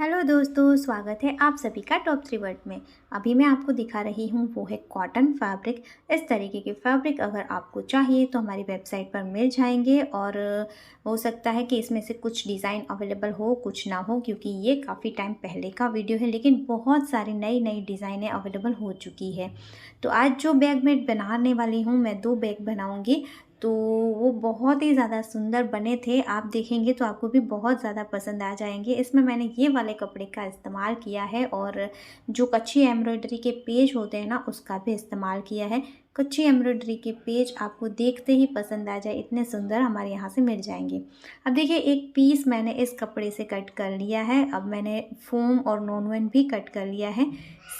Hello दोस्तों, स्वागत है आप सभी का टॉप थ्री वर्ड में। अभी मैं आपको दिखा रही हूँ वो है कॉटन फैब्रिक। इस तरीके के फैब्रिक अगर आपको चाहिए तो हमारी वेबसाइट पर मिल जाएंगे और हो सकता है कि इसमें से कुछ डिज़ाइन अवेलेबल हो, कुछ ना हो, क्योंकि ये काफ़ी टाइम पहले का वीडियो है, लेकिन बहुत सारी नई नई डिज़ाइनें अवेलेबल हो चुकी है। तो आज जो बैग मैं बनाने वाली हूँ, मैं 2 बैग बनाऊँगी। तो वो बहुत ही ज़्यादा सुंदर बने थे, आप देखेंगे तो आपको भी बहुत ज़्यादा पसंद आ जाएंगे। इसमें मैंने ये वाले कपड़े का इस्तेमाल किया है और जो कच्ची एम्ब्रॉयडरी के पेज होते हैं ना, उसका भी इस्तेमाल किया है। कच्ची एम्ब्रॉयडरी के पेज आपको देखते ही पसंद आ जाए, इतने सुंदर हमारे यहाँ से मिल जाएंगे। अब देखिए, एक पीस मैंने इस कपड़े से कट कर लिया है। अब मैंने फोम और नॉन वन भी कट कर लिया है।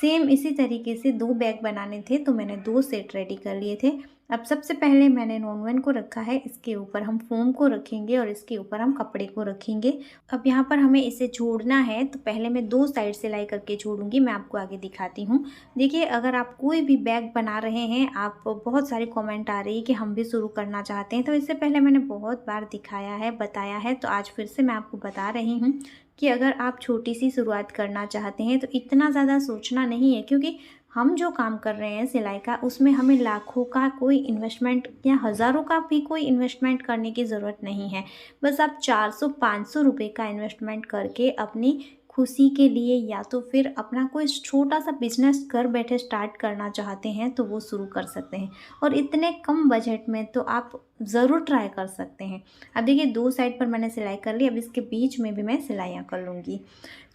सेम इसी तरीके से 2 बैग बनाने थे तो मैंने 2 सेट रेडी कर लिए थे। अब सबसे पहले मैंने नॉन वन को रखा है, इसके ऊपर हम फोम को रखेंगे और इसके ऊपर हम कपड़े को रखेंगे। अब यहाँ पर हमें इसे जोड़ना है, तो पहले मैं 2 साइड सिलाई करके जोड़ूंगी, मैं आपको आगे दिखाती हूँ। देखिए, अगर आप कोई भी बैग बना रहे हैं, आप बहुत सारे कमेंट आ रही है कि हम भी शुरू करना चाहते हैं, तो इससे पहले मैंने बहुत बार दिखाया है, बताया है, तो आज फिर से मैं आपको बता रही हूँ कि अगर आप छोटी सी शुरुआत करना चाहते हैं तो इतना ज़्यादा सोचना नहीं है, क्योंकि हम जो काम कर रहे हैं सिलाई का, उसमें हमें लाखों का कोई इन्वेस्टमेंट या हज़ारों का भी कोई इन्वेस्टमेंट करने की ज़रूरत नहीं है। बस आप 400-500 रुपये का इन्वेस्टमेंट करके अपनी खुशी के लिए या तो फिर अपना कोई छोटा सा बिजनेस घर बैठे स्टार्ट करना चाहते हैं तो वो शुरू कर सकते हैं। और इतने कम बजट में तो आप ज़रूर ट्राई कर सकते हैं। अब देखिए, 2 साइड पर मैंने सिलाई कर ली, अब इसके बीच में भी मैं सिलाइयाँ कर लूँगी।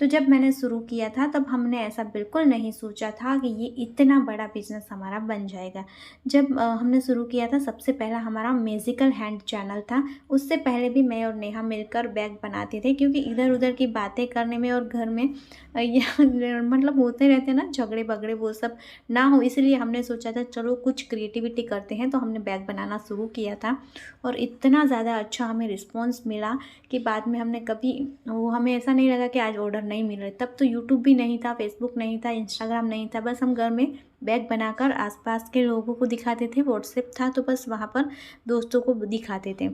तो जब मैंने शुरू किया था तब हमने ऐसा बिल्कुल नहीं सोचा था कि ये इतना बड़ा बिज़नेस हमारा बन जाएगा। जब हमने शुरू किया था, सबसे पहला हमारा मैजिकल हैंड चैनल था। उससे पहले भी मैं और नेहा मिलकर बैग बनाते थे, क्योंकि इधर-उधर की बातें करने में और घर में या मतलब होते रहते हैं ना झगड़े-बगड़े, वो सब ना हो, इसलिए हमने सोचा था चलो कुछ क्रिएटिविटी करते हैं। तो हमने बैग बनाना शुरू किया था और इतना ज़्यादा अच्छा हमें रिस्पॉन्स मिला कि बाद में हमने कभी वो हमें ऐसा नहीं लगा कि आज ऑर्डर नहीं मिल रहे। तब तो यूट्यूब भी नहीं था, फेसबुक नहीं था, इंस्टाग्राम नहीं था, बस हम घर में बैग बनाकर आसपास के लोगों को दिखाते थे। व्हाट्सएप था तो बस वहाँ पर दोस्तों को दिखाते थे।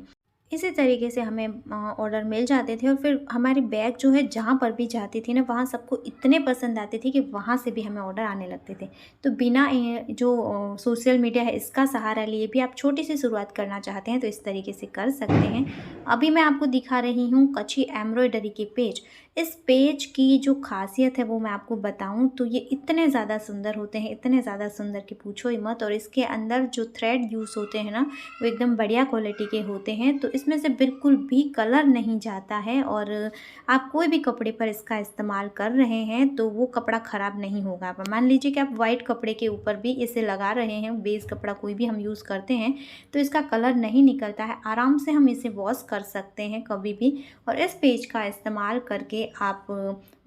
इसी तरीके से हमें ऑर्डर मिल जाते थे और फिर हमारी बैग जो है जहाँ पर भी जाती थी ना, वहाँ सबको इतने पसंद आते थे कि वहाँ से भी हमें ऑर्डर आने लगते थे। तो बिना जो सोशल मीडिया है इसका सहारा लिए भी आप छोटी सी शुरुआत करना चाहते हैं तो इस तरीके से कर सकते हैं। अभी मैं आपको दिखा रही हूँ कच्ची एम्ब्रॉयडरी के पेज। इस पेज की जो खासियत है वो मैं आपको बताऊं तो ये इतने ज़्यादा सुंदर होते हैं, इतने ज़्यादा सुंदर कि पूछो ही मत। और इसके अंदर जो थ्रेड यूज़ होते हैं ना, वो एकदम बढ़िया क्वालिटी के होते हैं, तो इसमें से बिल्कुल भी कलर नहीं जाता है। और आप कोई भी कपड़े पर इसका इस्तेमाल कर रहे हैं तो वो कपड़ा ख़राब नहीं होगा। अब मान लीजिए कि आप वाइट कपड़े के ऊपर भी इसे लगा रहे हैं, बेस कपड़ा कोई भी हम यूज़ करते हैं, तो इसका कलर नहीं निकलता है। आराम से हम इसे वॉश कर सकते हैं कभी भी। और इस पेज का इस्तेमाल करके आप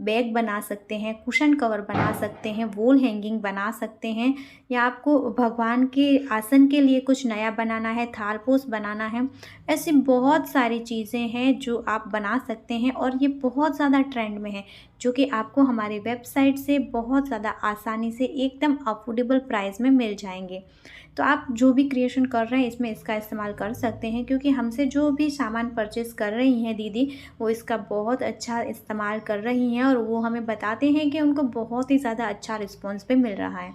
बैग बना सकते हैं, कुशन कवर बना सकते हैं, वॉल हैंगिंग बना सकते हैं, या आपको भगवान के आसन के लिए कुछ नया बनाना है, थालपोश बनाना है, ऐसी बहुत सारी चीज़ें हैं जो आप बना सकते हैं। और ये बहुत ज़्यादा ट्रेंड में है, जो कि आपको हमारी वेबसाइट से बहुत ज़्यादा आसानी से एकदम अफोर्डेबल प्राइस में मिल जाएंगे। तो आप जो भी क्रिएशन कर रहे हैं इसमें इसका इस्तेमाल कर सकते हैं, क्योंकि हमसे जो भी सामान परचेज़ कर रही हैं दीदी, वो इसका बहुत अच्छा इस्तेमाल कर रही हैं और वो हमें बताते हैं कि उनको बहुत ही ज़्यादा अच्छा रिस्पॉन्स भी मिल रहा है।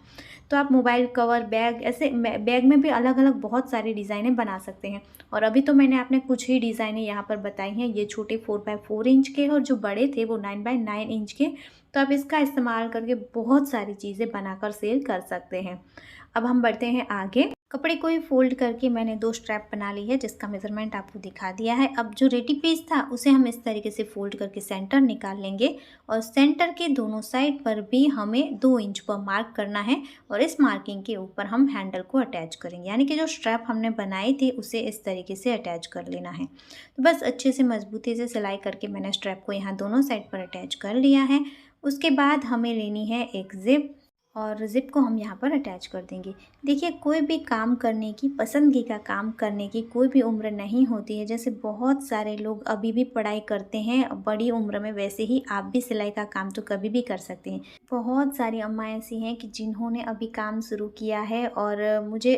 तो आप मोबाइल कवर, बैग, ऐसे बैग में भी अलग अलग बहुत सारी डिज़ाइनें बना सकते हैं। और अभी तो मैंने आपने कुछ ही डिज़ाइनें यहाँ पर बताई हैं। ये छोटे 4x4 इंच के और जो बड़े थे वो 9x9 इंच के। तो आप इसका इस्तेमाल करके बहुत सारी चीज़ें बनाकर सेल कर सकते हैं। अब हम बढ़ते हैं आगे। कपड़े को ही फोल्ड करके मैंने 2 स्ट्रैप बना ली है, जिसका मेज़रमेंट आपको दिखा दिया है। अब जो रेडी पीस था उसे हम इस तरीके से फोल्ड करके सेंटर निकाल लेंगे और सेंटर के दोनों साइड पर भी हमें 2 इंच पर मार्क करना है और इस मार्किंग के ऊपर हम हैंडल को अटैच करेंगे, यानी कि जो स्ट्रैप हमने बनाई थी उसे इस तरीके से अटैच कर लेना है। तो बस अच्छे से मजबूती से सिलाई करके मैंने स्ट्रैप को यहाँ दोनों साइड पर अटैच कर लिया है। उसके बाद हमें लेनी है एक जिप। और ज़िप को हम यहाँ पर अटैच कर देंगे। देखिए, कोई भी काम करने की, पसंदगी का काम करने की कोई भी उम्र नहीं होती है। जैसे बहुत सारे लोग अभी भी पढ़ाई करते हैं बड़ी उम्र में, वैसे ही आप भी सिलाई का काम तो कभी भी कर सकते हैं। बहुत सारी अम्माएँ ऐसी हैं कि जिन्होंने अभी काम शुरू किया है और मुझे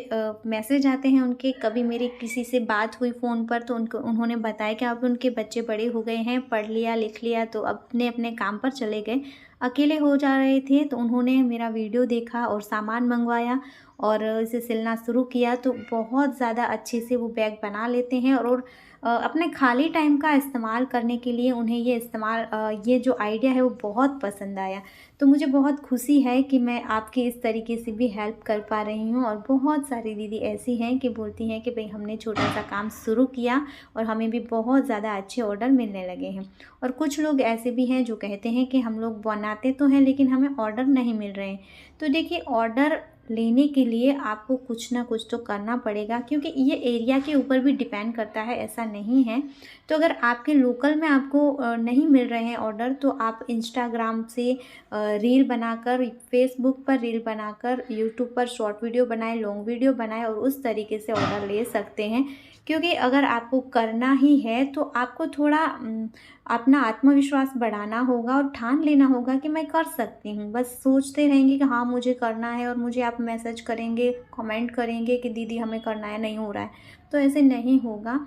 मैसेज आते हैं उनके, कभी मेरी किसी से बात हुई फ़ोन पर तो उन्होंने बताया कि अब उनके बच्चे बड़े हो गए हैं, पढ़ लिया, लिख लिया, तो अपने-अपने काम पर चले गए। अकेले हो जा रहे थे तो उन्होंने मेरा वीडियो देखा और सामान मंगवाया और इसे सिलना शुरू किया, तो बहुत ज़्यादा अच्छे से वो बैग बना लेते हैं और अपने खाली टाइम का इस्तेमाल करने के लिए उन्हें ये जो आइडिया है वो बहुत पसंद आया। तो मुझे बहुत खुशी है कि मैं आपकी इस तरीके से भी हेल्प कर पा रही हूँ और बहुत सारी दीदी ऐसी हैं कि बोलती हैं कि भई हमने छोटा-सा काम शुरू किया और हमें भी बहुत ज़्यादा अच्छे ऑर्डर मिलने लगे हैं। और कुछ लोग ऐसे भी हैं जो कहते हैं कि हम लोग बनाते तो हैं लेकिन हमें ऑर्डर नहीं मिल रहे हैं। तो देखिए, ऑर्डर लेने के लिए आपको कुछ ना कुछ तो करना पड़ेगा, क्योंकि ये एरिया के ऊपर भी डिपेंड करता है, ऐसा नहीं है। तो अगर आपके लोकल में आपको नहीं मिल रहे हैं ऑर्डर, तो आप इंस्टाग्राम से रील बनाकर, फेसबुक पर रील बनाकर, यूट्यूब पर शॉर्ट वीडियो बनाएँ, लॉन्ग वीडियो बनाएँ और उस तरीके से ऑर्डर ले सकते हैं। क्योंकि अगर आपको करना ही है तो आपको थोड़ा अपना आत्मविश्वास बढ़ाना होगा और ठान लेना होगा कि मैं कर सकती हूँ। बस सोचते रहेंगे कि हाँ, मुझे करना है और मुझे आप मैसेज करेंगे, कमेंट करेंगे कि दीदी हमें करना है, नहीं हो रहा है, तो ऐसे नहीं होगा।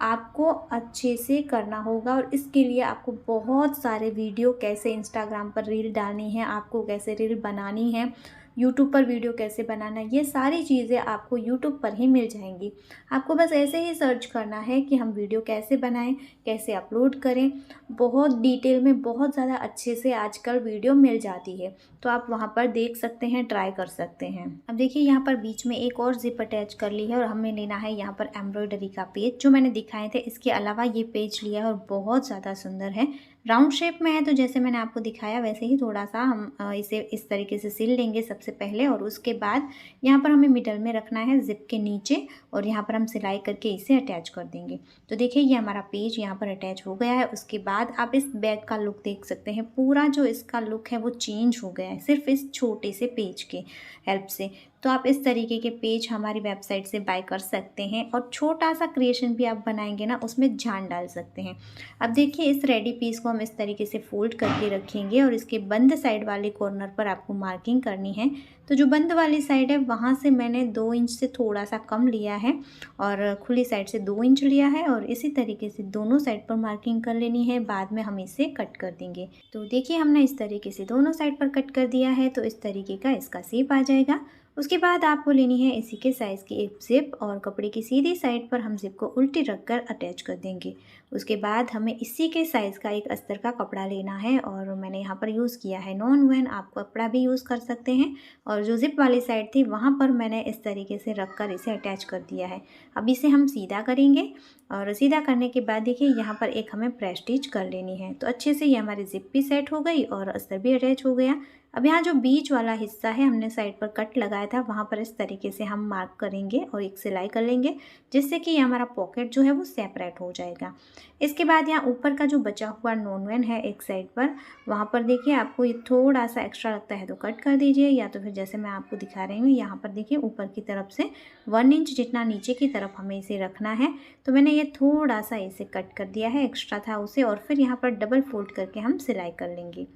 आपको अच्छे से करना होगा और इसके लिए आपको बहुत सारे वीडियो, कैसे इंस्टाग्राम पर रील डालनी है, आपको कैसे रील बनानी है, यूट्यूब पर वीडियो कैसे बनाना है, ये सारी चीज़ें आपको यूट्यूब पर ही मिल जाएंगी। आपको बस ऐसे ही सर्च करना है कि हम वीडियो कैसे बनाएं, कैसे अपलोड करें। बहुत डिटेल में, बहुत ज़्यादा अच्छे से आजकल वीडियो मिल जाती है, तो आप वहाँ पर देख सकते हैं, ट्राई कर सकते हैं। अब देखिए, यहाँ पर बीच में एक और ज़िप अटैच कर ली है और हमें लेना है यहाँ पर एम्ब्रॉयडरी का पेज, जो मैंने दिखाए थे। इसके अलावा ये पेज लिया है और बहुत ज़्यादा सुंदर है, राउंड शेप में है, तो जैसे मैंने आपको दिखाया वैसे ही थोड़ा सा हम इसे इस तरीके से सिल लेंगे सबसे पहले, और उसके बाद यहाँ पर हमें मिडल में रखना है ज़िप के नीचे, और यहाँ पर हम सिलाई करके इसे अटैच कर देंगे। तो देखिए, ये हमारा पेज यहाँ पर अटैच हो गया है। उसके बाद आप इस बैग का लुक देख सकते हैं, पूरा जो इसका लुक है वो चेंज हो गया है सिर्फ इस छोटे से पेज के हेल्प से। तो आप इस तरीके के पेज हमारी वेबसाइट से बाय कर सकते हैं और छोटा सा क्रिएशन भी आप बनाएंगे ना, उसमें जान डाल सकते हैं। अब देखिए, इस रेडी पीस को हम इस तरीके से फोल्ड करके रखेंगे और इसके बंद साइड वाले कॉर्नर पर आपको मार्किंग करनी है। तो जो बंद वाली साइड है वहाँ से मैंने 2 इंच से थोड़ा सा कम लिया है और खुली साइड से 2 इंच लिया है, और इसी तरीके से दोनों साइड पर मार्किंग कर लेनी है। बाद में हम इसे कट कर देंगे। तो देखिए, हमने इस तरीके से दोनों साइड पर कट कर दिया है, तो इस तरीके का इसका शेप आ जाएगा। उसके बाद आपको लेनी है इसी के साइज़ की एक ज़िप, और कपड़े की सीधी साइड पर हम ज़िप को उल्टी रखकर अटैच कर देंगे। उसके बाद हमें इसी के साइज़ का एक अस्तर का कपड़ा लेना है, और मैंने यहाँ पर यूज़ किया है नॉन वुवन, आप कपड़ा भी यूज़ कर सकते हैं। और जो ज़िप वाली साइड थी वहाँ पर मैंने इस तरीके से रख कर इसे अटैच कर दिया है। अब इसे हम सीधा करेंगे, और सीधा करने के बाद देखिए, यहाँ पर एक हमें प्रेस स्टिच कर लेनी है। तो अच्छे से ये हमारी ज़िप भी सेट हो गई और अस्तर भी अटैच हो गया। अब यहाँ जो बीच वाला हिस्सा है, हमने साइड पर कट लगाया था, वहाँ पर इस तरीके से हम मार्क करेंगे और एक सिलाई कर लेंगे, जिससे कि हमारा पॉकेट जो है वो सेपरेट हो जाएगा। इसके बाद यहाँ ऊपर का जो बचा हुआ नॉन वुवन है एक साइड पर, वहाँ पर देखिए आपको ये थोड़ा सा एक्स्ट्रा लगता है तो कट कर दीजिए, या तो फिर जैसे मैं आपको दिखा रही हूँ, यहाँ पर देखिए ऊपर की तरफ से 1 इंच जितना नीचे की तरफ हमें इसे रखना है। तो मैंने ये थोड़ा सा इसे कट कर दिया है, एक्स्ट्रा था उसे, और फिर यहाँ पर डबल फोल्ड करके हम सिलाई कर लेंगे।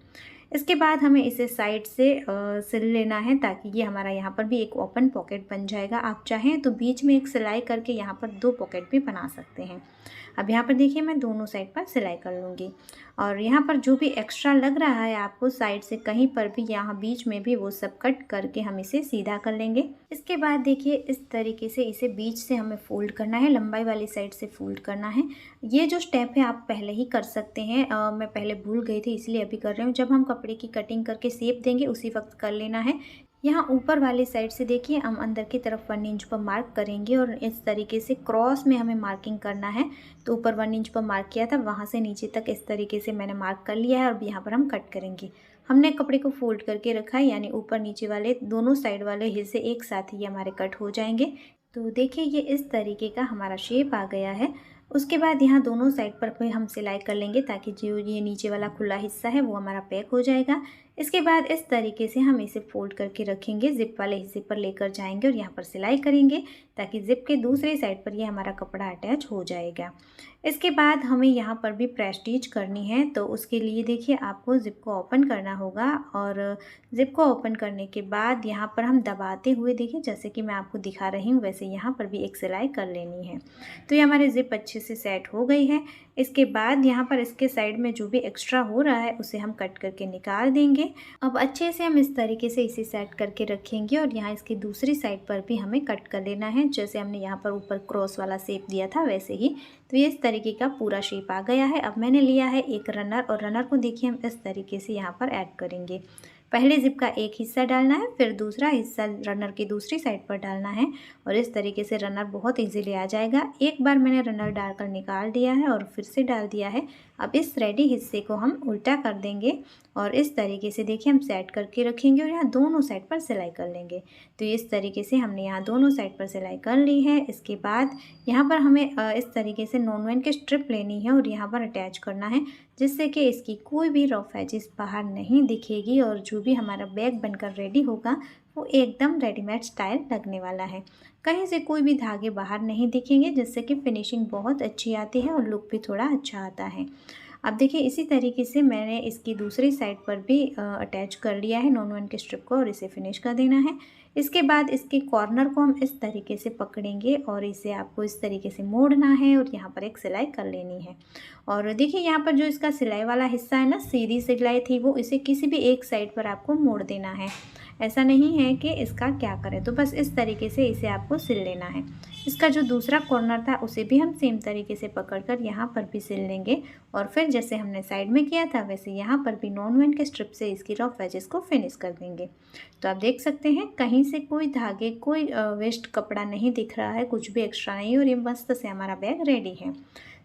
इसके बाद हमें इसे साइड से सिल लेना है, ताकि ये हमारा यहाँ पर भी एक ओपन पॉकेट बन जाएगा। आप चाहें तो बीच में एक सिलाई करके यहाँ पर 2 पॉकेट भी बना सकते हैं। अब यहाँ पर देखिए, मैं दोनों साइड पर सिलाई कर लूँगी, और यहाँ पर जो भी एक्स्ट्रा लग रहा है आपको साइड से कहीं पर भी, यहाँ बीच में भी, वो सब कट करके हम इसे सीधा कर लेंगे। इसके बाद देखिए, इस तरीके से इसे बीच से हमें फोल्ड करना है, लंबाई वाली साइड से फोल्ड करना है। ये जो स्टेप है आप पहले ही कर सकते हैं, मैं पहले भूल गई थी इसलिए अभी कर रही हूँ। जब हम कपड़े की कटिंग करके शेप देंगे उसी वक्त कर लेना है। यहाँ ऊपर वाली साइड से देखिए, हम अंदर की तरफ 1 इंच पर मार्क करेंगे और इस तरीके से क्रॉस में हमें मार्किंग करना है। तो ऊपर 1 इंच पर मार्क किया था, वहाँ से नीचे तक इस तरीके से मैंने मार्क कर लिया है, और अब यहाँ पर हम कट करेंगे। हमने कपड़े को फोल्ड करके रखा है, यानी ऊपर नीचे वाले दोनों साइड वाले हिस्से एक साथ ही हमारे कट हो जाएंगे। तो देखिए, ये इस तरीके का हमारा शेप आ गया है। उसके बाद यहाँ दोनों साइड पर भी हम सिलाई कर लेंगे, ताकि जो ये नीचे वाला खुला हिस्सा है वो हमारा पैक हो जाएगा। इसके बाद इस तरीके से हम इसे फोल्ड करके रखेंगे, ज़िप वाले हिस्से पर लेकर जाएंगे और यहाँ पर सिलाई करेंगे ताकि ज़िप के दूसरी साइड पर ये हमारा कपड़ा अटैच हो जाएगा। इसके बाद हमें यहाँ पर भी प्रेस स्टिच करनी है, तो उसके लिए देखिए आपको ज़िप को ओपन करना होगा और ज़िप को ओपन करने के बाद यहाँ पर हम दबाते हुए देखिए जैसे कि मैं आपको दिखा रही हूँ वैसे यहाँ पर भी एक सिलाई कर लेनी है। तो ये हमारी ज़िप अच्छे से सेट हो गई है। इसके बाद यहाँ पर इसके साइड में जो भी एक्स्ट्रा हो रहा है उसे हम कट करके निकाल देंगे। अब अच्छे से हम इस तरीके से इसे सेट करके रखेंगे और यहाँ इसकी दूसरी साइड पर भी हमें कट कर लेना है, जैसे हमने यहाँ पर ऊपर क्रॉस वाला शेप दिया था वैसे ही। तो ये इस तरीके का पूरा शेप आ गया है। अब मैंने लिया है एक रनर और रनर को देखिए हम इस तरीके से यहाँ पर ऐड करेंगे। पहले ज़िप का एक हिस्सा डालना है, फिर दूसरा हिस्सा रनर की दूसरी साइड पर डालना है और इस तरीके से रनर बहुत इजीली आ जाएगा। एक बार मैंने रनर डालकर निकाल दिया है और फिर से डाल दिया है। अब इस रेडी हिस्से को हम उल्टा कर देंगे और इस तरीके से देखिए हम सेट करके रखेंगे और यहाँ दोनों साइड पर सिलाई कर लेंगे। तो इस तरीके से हमने यहाँ दोनों साइड पर सिलाई कर ली है। इसके बाद यहाँ पर हमें इस तरीके से नॉन वेन की स्ट्रिप लेनी है और यहाँ पर अटैच करना है, जिससे कि इसकी कोई भी रफ एजेस बाहर नहीं दिखेगी और जो भी हमारा बैग बनकर रेडी होगा वो एकदम रेडीमेड स्टाइल लगने वाला है। कहीं से कोई भी धागे बाहर नहीं दिखेंगे, जिससे कि फिनिशिंग बहुत अच्छी आती है और लुक भी थोड़ा अच्छा आता है। अब देखिए इसी तरीके से मैंने इसकी दूसरी साइड पर भी अटैच कर लिया है नॉन वन के स्ट्रिप को और इसे फिनिश कर देना है। इसके बाद इसके कॉर्नर को हम इस तरीके से पकड़ेंगे और इसे आपको इस तरीके से मोड़ना है और यहाँ पर एक सिलाई कर लेनी है। और देखिए यहाँ पर जो इसका सिलाई वाला हिस्सा है ना, सीधी सिलाई थी वो, इसे किसी भी एक साइड पर आपको मोड़ देना है। ऐसा नहीं है कि इसका क्या करें, तो बस इस तरीके से इसे आपको सिल लेना है। इसका जो दूसरा कॉर्नर था उसे भी हम सेम तरीके से पकड़कर यहाँ पर भी सिल लेंगे और फिर जैसे हमने साइड में किया था वैसे यहाँ पर भी नॉन वेन के स्ट्रिप से इसकी रफ एजेस को फिनिश कर देंगे। तो आप देख सकते हैं कहीं से कोई धागे, कोई वेस्ट कपड़ा नहीं दिख रहा है, कुछ भी एक्स्ट्रा नहीं, और ये मस्त से हमारा बैग रेडी है।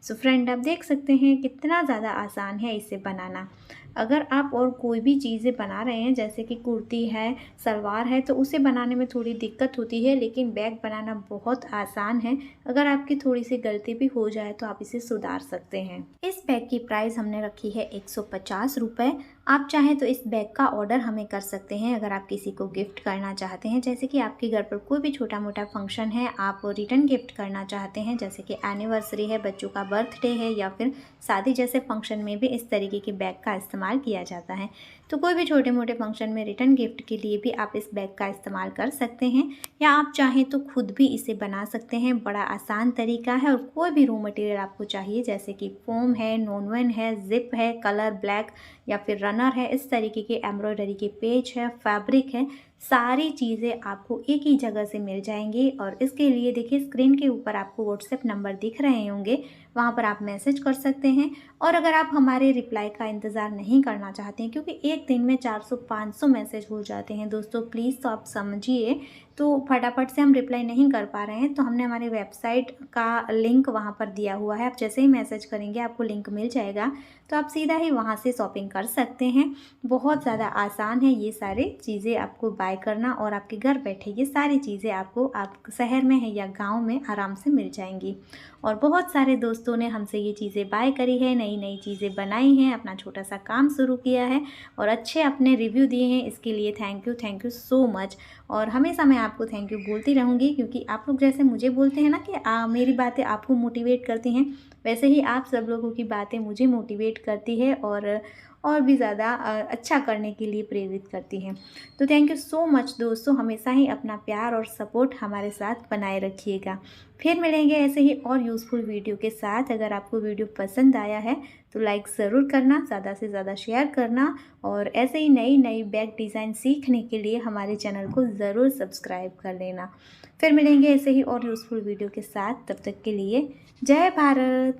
सो फ्रेंड, आप देख सकते हैं कितना ज़्यादा आसान है इसे बनाना। अगर आप और कोई भी चीज़ें बना रहे हैं जैसे कि कुर्ती है, सलवार है, तो उसे बनाने में थोड़ी दिक्कत होती है, लेकिन बैग बनाना बहुत आसान है। अगर आपकी थोड़ी सी गलती भी हो जाए तो आप इसे सुधार सकते हैं। इस बैग की प्राइस हमने रखी है 150 रुपये। आप चाहें तो इस बैग का ऑर्डर हमें कर सकते हैं अगर आप किसी को गिफ्ट करना चाहते हैं, जैसे कि आपके घर पर कोई भी छोटा मोटा फंक्शन है, आप रिटर्न गिफ्ट करना चाहते हैं, जैसे कि एनिवर्सरी है, बच्चों का बर्थडे है या फिर शादी जैसे फंक्शन में भी इस तरीके के बैग का इस्तेमाल किया जाता है। तो कोई भी छोटे मोटे फंक्शन में रिटर्न गिफ्ट के लिए भी आप इस बैग का इस्तेमाल कर सकते हैं, या आप चाहें तो खुद भी इसे बना सकते हैं। बड़ा आसान तरीका है और कोई भी रॉ मटेरियल आपको चाहिए जैसे कि फोम है, नॉन वेन है, जिप है, कलर ब्लैक या फिर रनर है, इस तरीके के एम्ब्रॉयडरी के पेज है, फैब्रिक है, सारी चीज़ें आपको एक ही जगह से मिल जाएंगी। और इसके लिए देखिए स्क्रीन के ऊपर आपको व्हाट्सएप नंबर दिख रहे होंगे, वहाँ पर आप मैसेज कर सकते हैं। और अगर आप हमारे रिप्लाई का इंतज़ार नहीं करना चाहते हैं, क्योंकि एक दिन में 400-500 मैसेज हो जाते हैं दोस्तों, प्लीज़ तो आप समझिए, तो फटाफट से हम रिप्लाई नहीं कर पा रहे हैं, तो हमने हमारी वेबसाइट का लिंक वहाँ पर दिया हुआ है। आप जैसे ही मैसेज करेंगे आपको लिंक मिल जाएगा, तो आप सीधा ही वहाँ से शॉपिंग कर सकते हैं। बहुत ज़्यादा आसान है ये सारी चीज़ें आपको बाय करना, और आपके घर बैठे ये सारी चीज़ें आपको, आप शहर में है या गांव में, आराम से मिल जाएंगी। और बहुत सारे दोस्तों ने हमसे ये चीज़ें बाय करी है, नई नई चीज़ें बनाई हैं, अपना छोटा सा काम शुरू किया है और अच्छे अपने रिव्यू दिए हैं। इसके लिए थैंक यू सो मच। और हमेशा मैं आपको थैंक यू बोलती रहूँगी, क्योंकि आप लोग जैसे मुझे बोलते हैं ना कि मेरी बातें आपको मोटिवेट करती हैं, वैसे ही आप सब लोगों की बातें मुझे मोटिवेट करती है और भी ज़्यादा अच्छा करने के लिए प्रेरित करती हैं। तो थैंक यू सो मच दोस्तों, हमेशा ही अपना प्यार और सपोर्ट हमारे साथ बनाए रखिएगा। फिर मिलेंगे ऐसे ही और यूज़फुल वीडियो के साथ। अगर आपको वीडियो पसंद आया है तो लाइक ज़रूर करना, ज़्यादा से ज़्यादा शेयर करना, और ऐसे ही नई नई बैग डिज़ाइन सीखने के लिए हमारे चैनल को ज़रूर सब्सक्राइब कर लेना। फिर मिलेंगे ऐसे ही और यूज़फुल वीडियो के साथ, तब तक के लिए जय भारत।